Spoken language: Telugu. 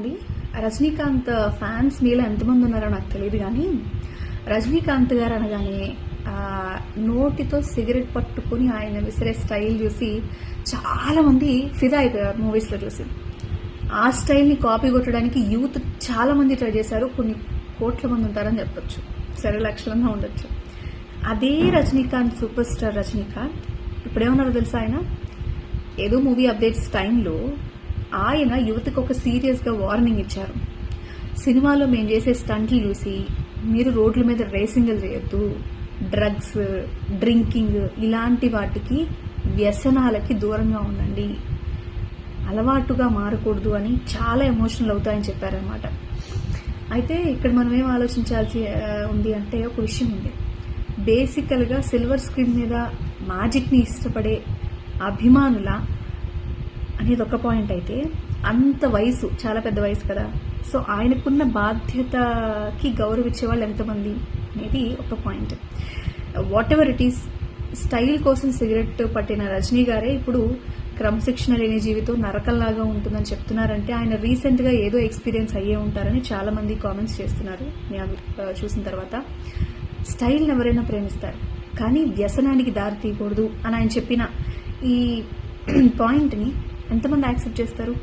చెప్పాలి, రజనీకాంత్ ఫ్యాన్స్ మీలో ఎంతమంది ఉన్నారో నాకు తెలియదు, కానీ రజనీకాంత్ గారు అనగానే నోటితో సిగరెట్ పట్టుకుని ఆయన విసిరే స్టైల్ చూసి చాలామంది ఫిదా అయిపోయారు మూవీస్లో చూసి. ఆ స్టైల్ని కాపీ కొట్టడానికి యూత్ చాలామంది ట్రై చేశారు. కొన్ని కోట్ల మంది ఉంటారని చెప్పొచ్చు, సరే లక్షలంగా ఉండొచ్చు. అదే రజనీకాంత్, సూపర్ స్టార్ రజనీకాంత్ ఇప్పుడేమన్నారో తెలుసా, ఆయన ఏదో మూవీ అప్డేట్స్ టైంలో ఆయన యువతకు ఒక సీరియస్గా వార్నింగ్ ఇచ్చారు. సినిమాలో మేము చేసే స్టంట్లు చూసి మీరు రోడ్ల మీద రేసింగ్లు చేయొద్దు, డ్రగ్స్, డ్రింకింగ్ ఇలాంటి వాటికి, వ్యసనాలకి దూరంగా ఉండండి, అలవాటుగా మారకూడదు అని చాలా ఎమోషనల్ అవుతాయని చెప్పారనమాట. అయితే ఇక్కడ మనం ఏం ఆలోచించాల్సి ఉంది అంటే, ఒక విషయం ఉంది. బేసికల్గా సిల్వర్ స్క్రీన్ మీద మ్యాజిక్ని ఇష్టపడే అభిమానుల అనేది ఒక పాయింట్ అయితే, అంత వయసు, చాలా పెద్ద వయసు కదా, సో ఆయనకున్న బాధ్యతకి గౌరవించే వాళ్ళు ఎంతమంది అనేది ఒక point. What ever it is, style కోసం సిగరెట్ పట్టిన రజనీ గారే ఇప్పుడు క్రమశిక్షణ లేని జీవితం నరకంలాగా ఉంటుందని చెప్తున్నారంటే ఆయన రీసెంట్గా ఏదో ఎక్స్పీరియన్స్ అయ్యే ఉంటారని చాలామంది కామెంట్స్ చేస్తున్నారు. నేను చూసిన తర్వాత స్టైల్ని ఎవరైనా ప్రేమిస్తారు, కానీ వ్యసనానికి దారి తీయకూడదు అని ఆయన చెప్పిన ఈ పాయింట్ని ఎంతమంది యాక్సెప్ట్ చేస్తారు?